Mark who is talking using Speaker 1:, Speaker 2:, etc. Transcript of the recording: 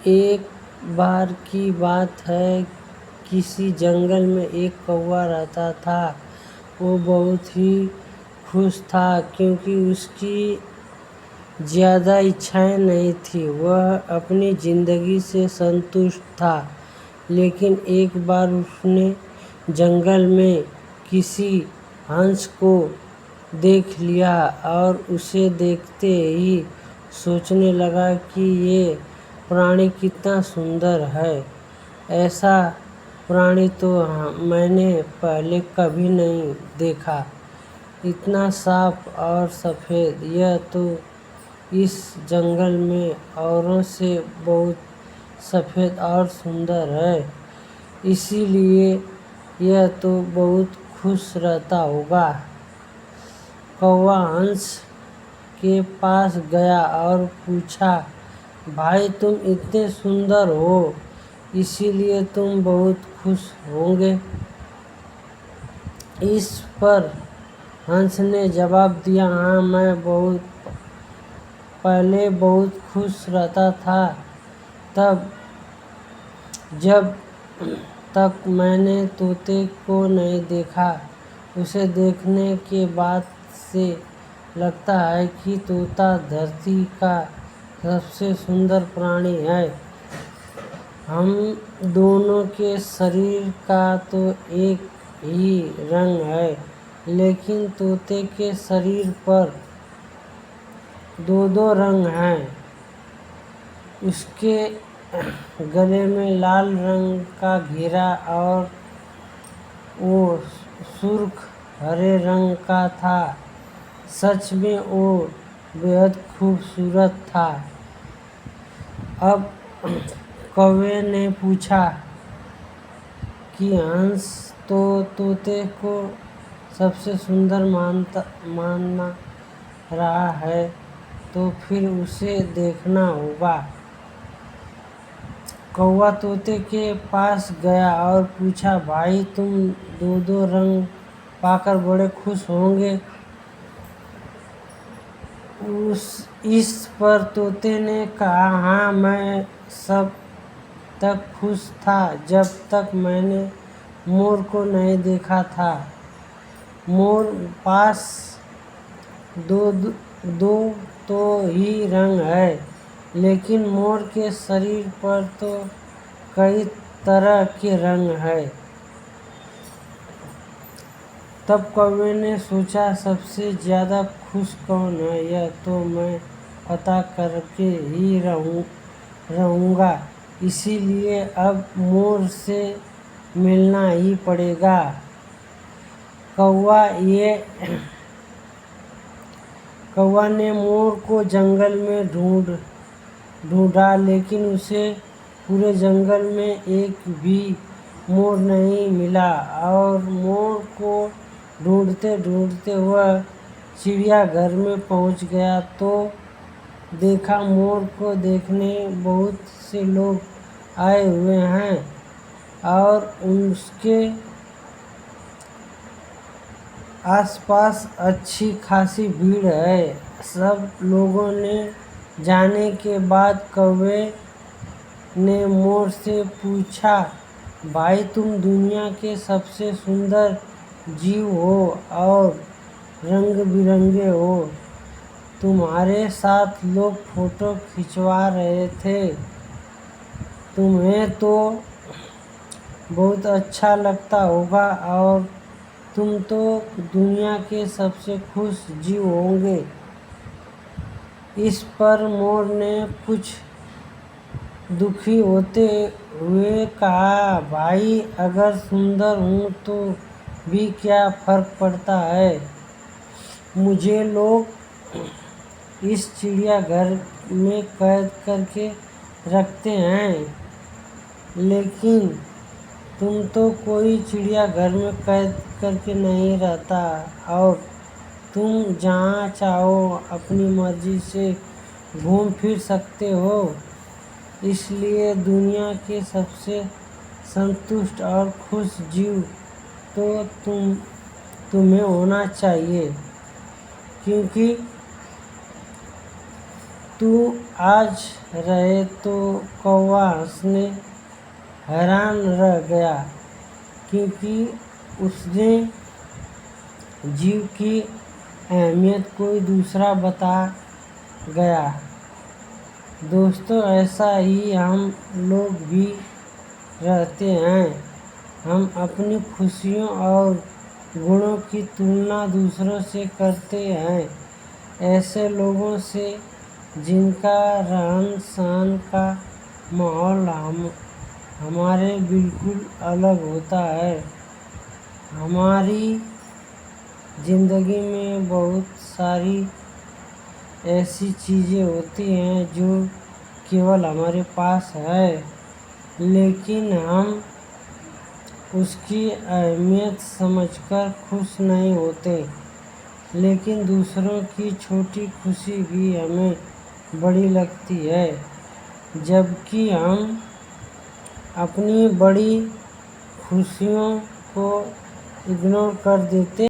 Speaker 1: एक बार की बात है, किसी जंगल में एक कौवा रहता था। वो बहुत ही खुश था क्योंकि उसकी ज़्यादा इच्छाएं नहीं थी। वह अपनी ज़िंदगी से संतुष्ट था। लेकिन एक बार उसने जंगल में किसी हंस को देख लिया और उसे देखते ही सोचने लगा कि ये प्राणी कितना सुंदर है। ऐसा प्राणी तो मैंने पहले कभी नहीं देखा। इतना साफ और सफ़ेद, यह तो इस जंगल में औरों से बहुत सफ़ेद और सुंदर है। इसीलिए यह तो बहुत खुश रहता होगा। कौवा हंस के पास गया और पूछा, भाई तुम इतने सुंदर हो, इसीलिए तुम बहुत खुश होंगे। इस पर हंस ने जवाब दिया, हाँ, मैं पहले बहुत खुश रहता था, जब तक मैंने तोते को नहीं देखा। उसे देखने के बाद से लगता है कि तोता धरती का सबसे सुंदर प्राणी है। हम दोनों के शरीर का तो एक ही रंग है, लेकिन तोते के शरीर पर दो दो रंग हैं। उसके गले में लाल रंग का घेरा और वो सुर्ख हरे रंग का था। सच में वो बेहद खूबसूरत था। अब कौवे ने पूछा कि हंस तो तोते को सबसे सुंदर माना रहा है, तो फिर उसे देखना होगा। कौवा तोते के पास गया और पूछा, भाई तुम दो दो रंग पाकर बड़े खुश होंगे। इस पर तोते ने कहा, हाँ, मैं सब तक खुश था जब तक मैंने मोर को नहीं देखा था। मोर पास दो तो ही रंग है, लेकिन मोर के शरीर पर तो कई तरह के रंग है। तब कौवे ने सोचा, सबसे ज़्यादा खुश कौन है, यह तो मैं पता करके ही रहूँगा। इसीलिए अब मोर से मिलना ही पड़ेगा। कौवा ने मोर को जंगल में ढूंढा, लेकिन उसे पूरे जंगल में एक भी मोर नहीं मिला। और मोर को ढूंढते ढूंढते वह चिड़ियाघर में पहुंच गया तो देखा मोर को देखने बहुत से लोग आए हुए हैं और उसके आसपास अच्छी खासी भीड़ है। सब लोगों ने जाने के बाद कौवे ने मोर से पूछा, भाई तुम दुनिया के सबसे सुंदर जीव हो और रंग बिरंगे हो। तुम्हारे साथ लोग फोटो खिंचवा रहे थे। तुम्हें तो बहुत अच्छा लगता होगा और तुम तो दुनिया के सबसे खुश जीव होंगे। इस पर मोर ने कुछ दुखी होते हुए कहा, भाई अगर सुंदर हूँ तो भी क्या फर्क पड़ता है। मुझे लोग इस चिड़ियाघर में कैद करके रखते हैं, लेकिन तुम तो कोई चिड़ियाघर में कैद करके नहीं रहता और तुम जहाँ चाहो अपनी मर्जी से घूम फिर सकते हो। इसलिए दुनिया के सबसे संतुष्ट और खुश जीव तो तुम्हें होना चाहिए, क्योंकि तू आज रहे तो कौवा हंसने हैरान रह गया, क्योंकि उसने जीव की अहमियत कोई दूसरा बता गया। दोस्तों, ऐसा ही हम लोग भी रहते हैं। हम अपनी खुशियों और गुणों की तुलना दूसरों से करते हैं, ऐसे लोगों से जिनका रहन सहन का माहौल हमारे बिल्कुल अलग होता है। हमारी ज़िंदगी में बहुत सारी ऐसी चीज़ें होती हैं जो केवल हमारे पास है, लेकिन हम उसकी अहमियत समझकर खुश नहीं होते। लेकिन दूसरों की छोटी खुशी भी हमें बड़ी लगती है, जबकि हम अपनी बड़ी खुशियों को इग्नोर कर देते